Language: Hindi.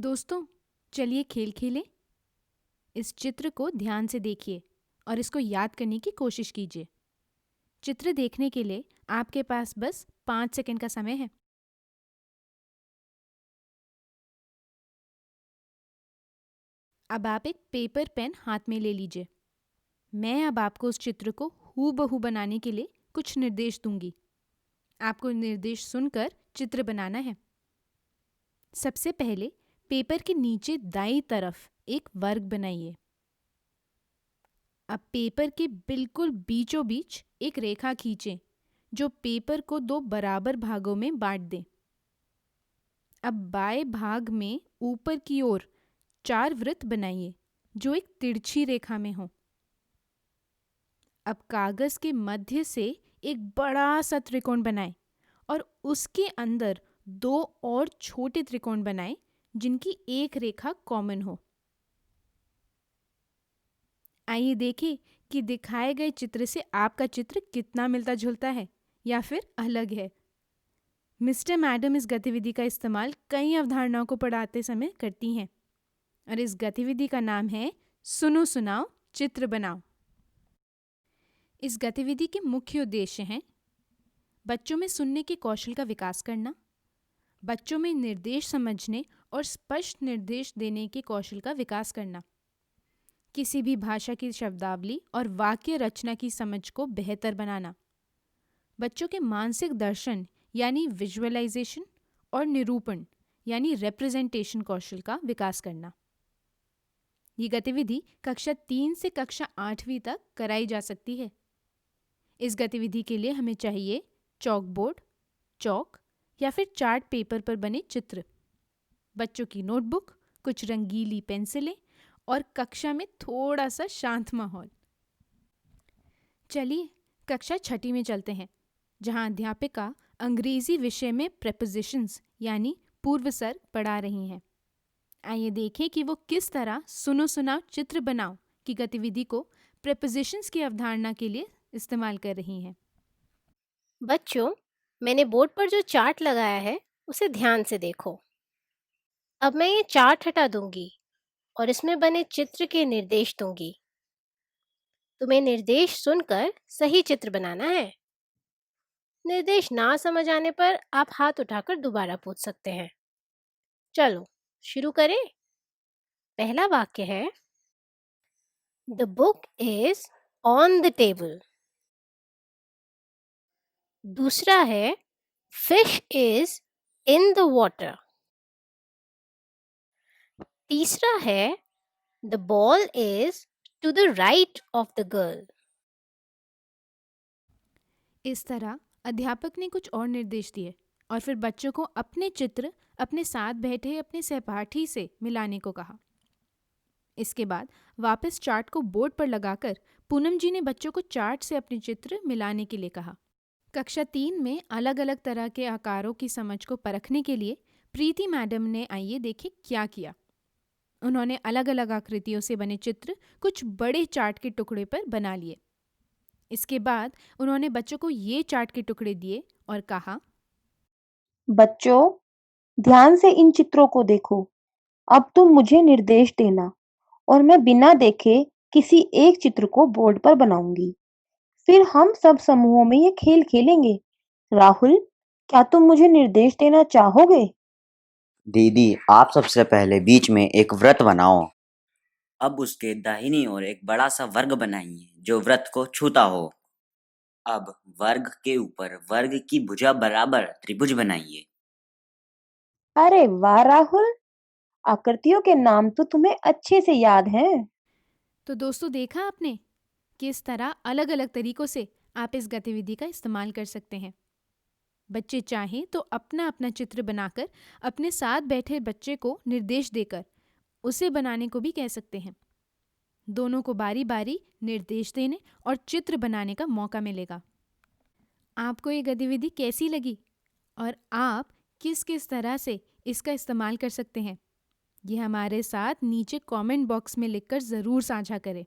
दोस्तों, चलिए खेल खेलें। इस चित्र को ध्यान से देखिए और इसको याद करने की कोशिश कीजिए। चित्र देखने के लिए आपके पास बस 5 सेकंड का समय है। अब आप एक पेपर पेन हाथ में ले लीजिए। मैं अब आपको उस चित्र को हूबहू बनाने के लिए कुछ निर्देश दूंगी। आपको निर्देश सुनकर चित्र बनाना है। सबसे पहले पेपर के नीचे दाईं तरफ एक वर्ग बनाइए। अब पेपर के बिल्कुल बीचों बीच एक रेखा खींचें जो पेपर को 2 बराबर भागों में बांट दे। अब बाएं भाग में ऊपर की ओर 4 वृत्त बनाइए जो एक तिरछी रेखा में हो। अब कागज के मध्य से एक बड़ा सा त्रिकोण बनाएं और उसके अंदर 2 और छोटे त्रिकोण बनाएं जिनकी एक रेखा कॉमन हो। आइए देखें कि दिखाए गए चित्र से आपका चित्र कितना मिलता जुलता है या फिर अलग है। मिस्टर मैडम इस गतिविधि का इस्तेमाल कई अवधारणाओं को पढ़ाते समय करती हैं और इस गतिविधि का नाम है सुनो सुनाओ चित्र बनाओ। इस गतिविधि के मुख्य उद्देश्य हैं बच्चों में सुनने के कौशल का विकास करना, बच्चों में निर्देश समझने और स्पष्ट निर्देश देने के कौशल का विकास करना, किसी भी भाषा की शब्दावली और वाक्य रचना की समझ को बेहतर बनाना, बच्चों के मानसिक दर्शन यानी विजुअलाइजेशन और निरूपण यानी रिप्रेजेंटेशन कौशल का विकास करना। ये गतिविधि कक्षा 3 से कक्षा 8वीं तक कराई जा सकती है। इस गतिविधि के लिए हमें चाहिए चॉक बोर्ड, चॉक या फिर चार्ट पेपर पर बने चित्र, बच्चों की नोटबुक, कुछ रंगीली पेंसिलें और कक्षा में थोड़ा सा शांत माहौल। चलिए कक्षा 6ठी में चलते हैं जहां अध्यापिका अंग्रेजी विषय में प्रेपोजिशंस यानी पूर्वसर्ग पढ़ा रही हैं। आइए देखें कि वो किस तरह सुनो सुनाओ चित्र बनाओ की गतिविधि को प्रेपोजिशंस की अवधारणा के लिए इस्तेमाल कर रही हैं। बच्चों, मैंने बोर्ड पर जो चार्ट लगाया है उसे ध्यान से देखो। अब मैं ये चार्ट हटा दूंगी और इसमें बने चित्र के निर्देश दूंगी। तुम्हें निर्देश सुनकर सही चित्र बनाना है। निर्देश ना समझ आने पर आप हाथ उठाकर दोबारा पूछ सकते हैं। चलो शुरू करें। पहला वाक्य है the book is on the table. दूसरा है fish is in the water. तीसरा है the ball is to the right of the girl. इस तरह अध्यापक ने कुछ और निर्देश दिए और फिर बच्चों को अपने चित्र अपने साथ बैठे अपने सहपाठी से मिलाने को कहा। इसके बाद वापस चार्ट को बोर्ड पर लगाकर पूनम जी ने बच्चों को चार्ट से अपने चित्र मिलाने के लिए कहा। कक्षा 3 में अलग अलग तरह के आकारों की समझ को परखने के लिए प्रीति मैडम ने आइए देखें क्या किया। उन्होंने अलग अलग आकृतियों से बने चित्र कुछ बड़े चार्ट के टुकड़े पर बना लिए। इसके बाद उन्होंने बच्चों को ये चार्ट के टुकड़े दिए और कहा, बच्चों, ध्यान से इन चित्रों को देखो। अब तुम मुझे निर्देश देना और मैं बिना देखे किसी एक चित्र को बोर्ड पर बनाऊंगी। फिर हम सब समूहों में ये खेल खेलेंगे। राहुल, क्या तुम मुझे निर्देश देना चाहोगे? दीदी, आप सबसे पहले बीच में एक वृत्त बनाओ। अब उसके दाहिनी ओर एक बड़ा सा वर्ग बनाइए जो वृत्त को छूता हो। अब वर्ग के ऊपर वर्ग की भुजा बराबर त्रिभुज बनाइए। अरे वाह राहुल, आकृतियों के नाम तो तुम्हें अच्छे से याद हैं। तो दोस्तों देखा आपने किस तरह अलग अलग तरीकों से आप इस गतिविधि का इस्तेमाल कर सकते हैं। बच्चे चाहें तो अपना अपना चित्र बनाकर अपने साथ बैठे बच्चे को निर्देश देकर उसे बनाने को भी कह सकते हैं। दोनों को बारी बारी निर्देश देने और चित्र बनाने का मौका मिलेगा। आपको ये गतिविधि कैसी लगी और आप किस किस तरह से इसका इस्तेमाल कर सकते हैं, ये हमारे साथ नीचे कमेंट बॉक्स में लिखकर ज़रूर साझा करें।